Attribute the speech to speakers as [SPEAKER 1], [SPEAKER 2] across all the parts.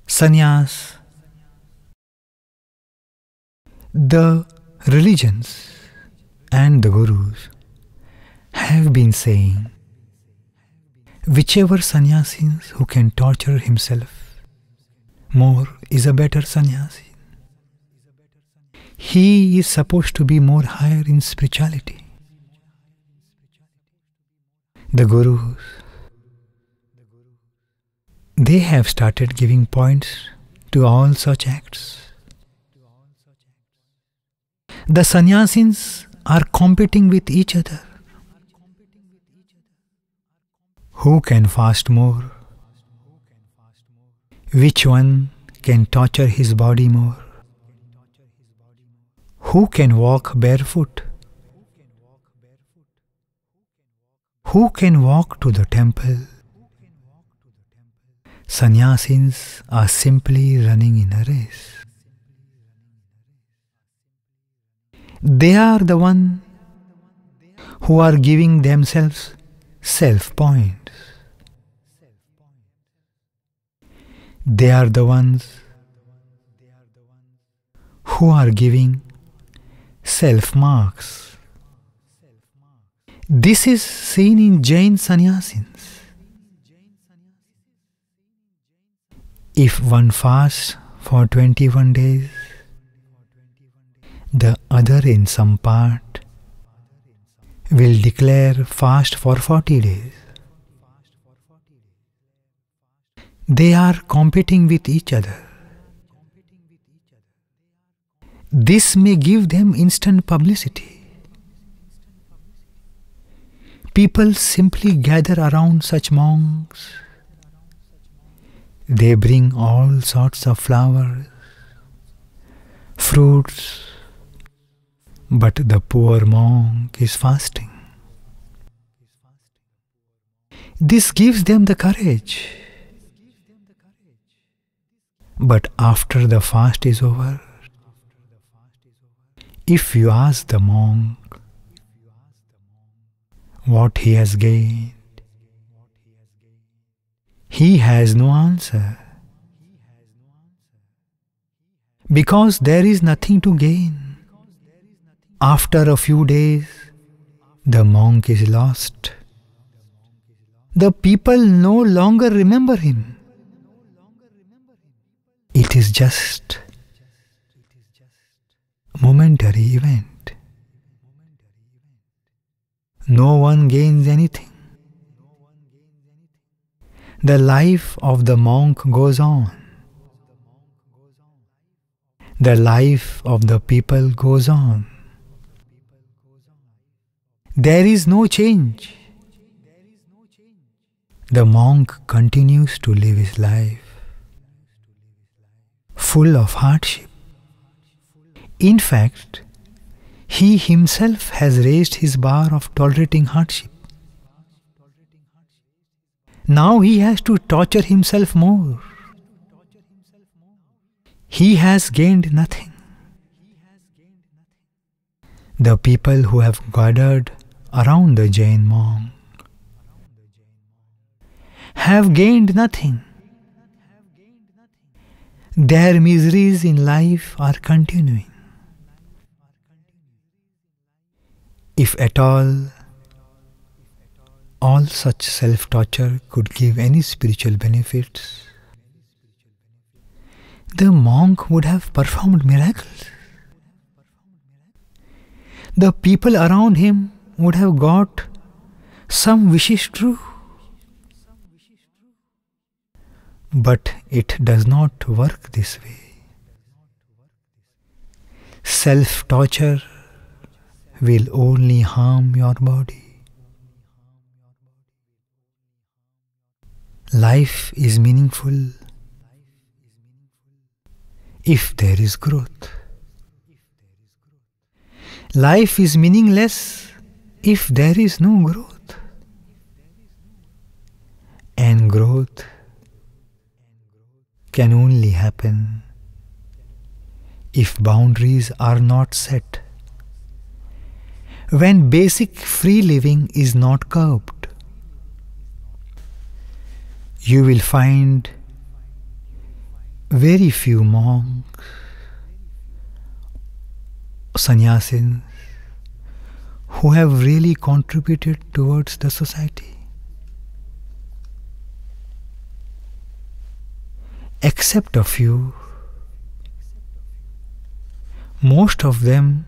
[SPEAKER 1] Sanyas. The religions and the gurus have been saying, whichever sannyasin who can torture himself more is a better sannyasi. He is supposed to be more higher in spirituality. The gurus, they have started giving points to all such acts. The sannyasins are competing with each other. Who can fast more? Which one can torture his body more? Who can walk barefoot? Who can walk to the temple? Sannyasins are simply running in a race. They are the ones who are giving themselves self-points. They are the ones who are giving self-marks. This is seen in Jain sannyasins. If one fasts for 21 days, the other in some part will declare fast for 40 days. They are competing with each other. This may give them instant publicity. People simply gather around such monks. They bring all sorts of flowers, fruits, but the poor monk is fasting. This gives them the courage. But after the fast is over, if you ask the monk what he has gained, he has no answer, because there is nothing to gain. After a few days, the monk is lost. The people no longer remember him. It is just a momentary event. No one gains anything. The life of the monk goes on. The life of the people goes on. There is no change. The monk continues to live his life, full of hardship. In fact, he himself has raised his bar of tolerating hardship. Now he has to torture himself more. He has gained nothing. The people who have gathered around the Jain monk have gained nothing. Their miseries in life are continuing. If at all such self-torture could give any spiritual benefits, the monk would have performed miracles. The people around him would have got some wishes true. But it does not work this way. Self-torture will only harm your body. Life is meaningful if there is growth. Life is meaningless if there is no growth. And growth can only happen if boundaries are not set, when basic free living is not curbed. You will find very few monks, Sanyas, who have really contributed towards the society. Except a few, most of them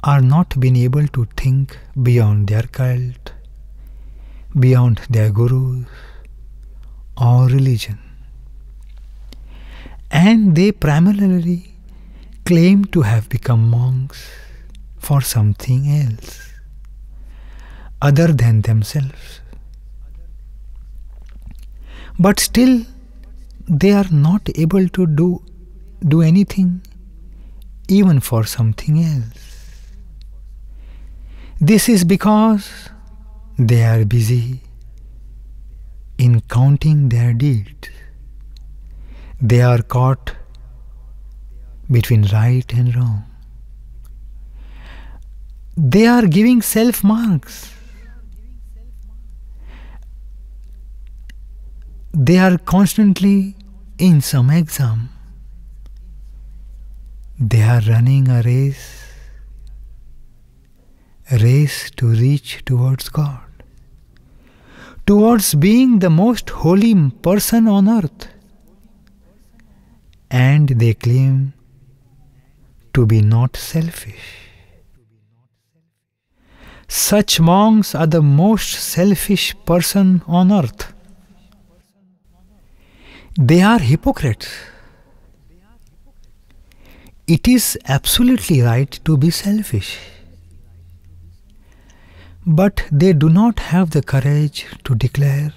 [SPEAKER 1] are not been able to think beyond their cult, beyond their gurus or religion. And they primarily claim to have become monks for something else other than themselves. But still, they are not able to do anything even for something else. This is because they are busy in counting their deeds. They are caught between right and wrong. They are giving self-marks. They are constantly in some exam. They are running a race to reach towards God, towards being the most holy person on earth. And they claim to be not selfish. Such monks are the most selfish person on earth. They are hypocrites. It is absolutely right to be selfish, but they do not have the courage to declare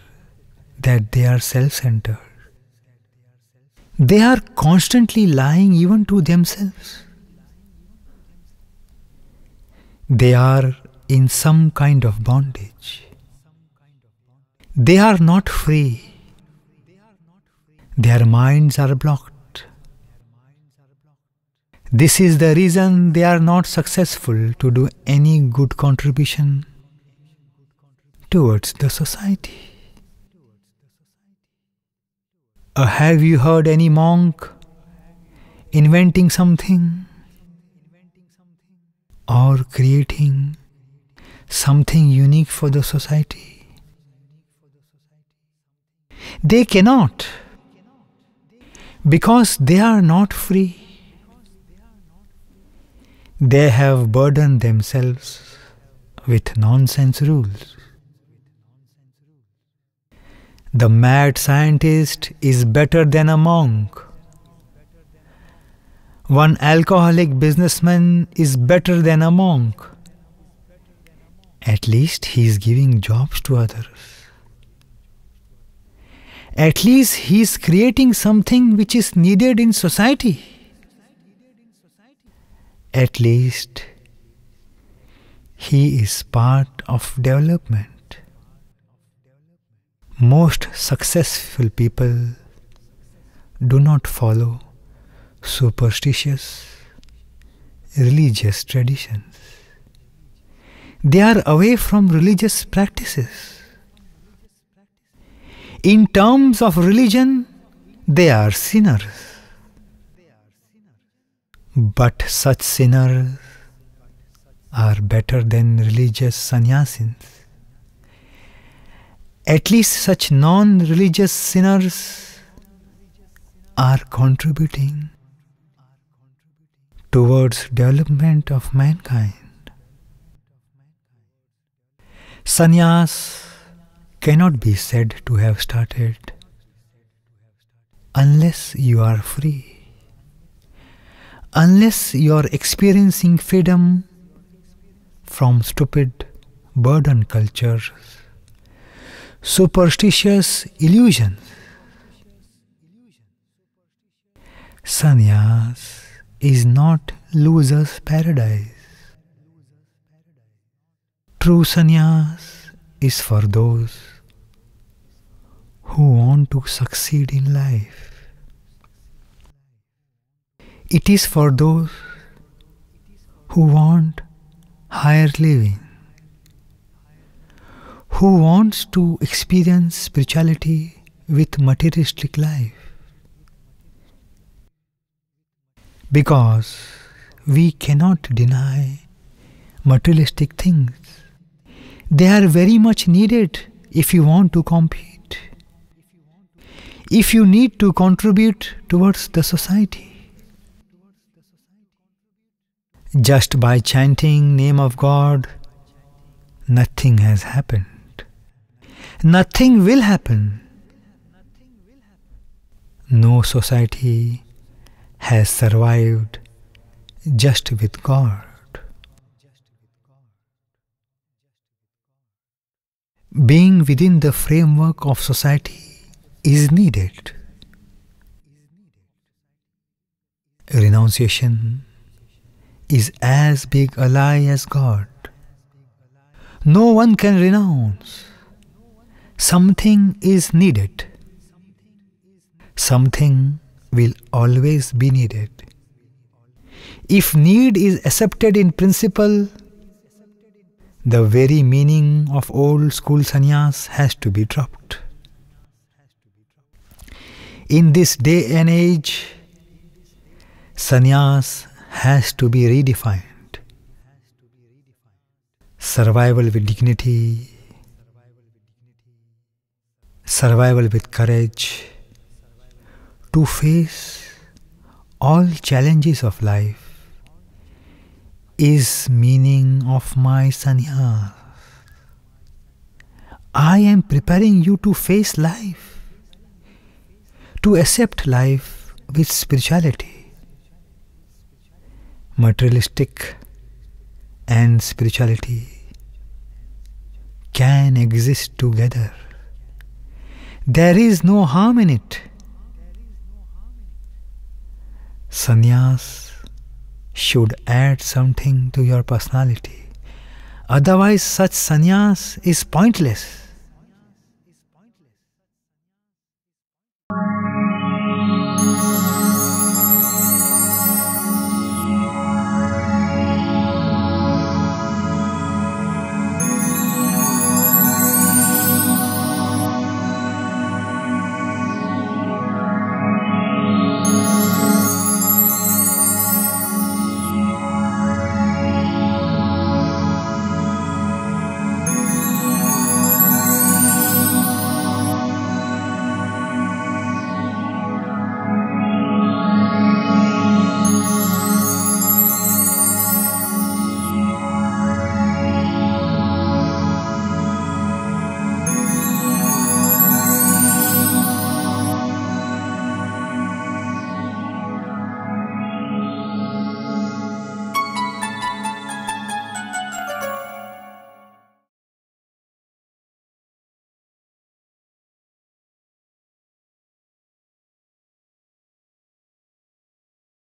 [SPEAKER 1] that they are self-centered. They are constantly lying even to themselves. They are in some kind of bondage. They are not free. Their minds are blocked. This is the reason they are not successful to do any good contribution towards the society. Have you heard any monk inventing something or creating something unique for the society? They cannot, because they are not free. They have burdened themselves with nonsense rules. The mad scientist is better than a monk. One alcoholic businessman is better than a monk. At least he is giving jobs to others. At least he is creating something which is needed in society. At least he is part of development. Most successful people do not follow superstitious religious traditions. They are away from religious practices. In terms of religion, they are sinners. But such sinners are better than religious sannyasins. At least such non-religious sinners are contributing towards development of mankind. Sanyas cannot be said to have started unless you are free, unless you are experiencing freedom from stupid burden cultures superstitious illusions. Sanyas is not loser's paradise. True sannyas is for those who want to succeed in life. It is for those who want higher living, who wants to experience spirituality with materialistic life. Because we cannot deny materialistic things. They are very much needed if you want to compete, if you need to contribute towards the society. Just by chanting name of God, nothing has happened. Nothing will happen. No society has survived just with God. Being within the framework of society is needed. Renunciation is as big a lie as God. No one can renounce. Something is needed. Something will always be needed. If need is accepted in principle, the very meaning of old school sannyas has to be dropped. In this day and age, sannyas has to be redefined. Survival with dignity, survival with courage, to face all challenges of life is meaning of my sannyas. I am preparing you to face life, to accept life with spirituality. Materialistic and spirituality can exist together. There is no harm in it. Sannyas should add something to your personality. Otherwise, such sannyas is pointless.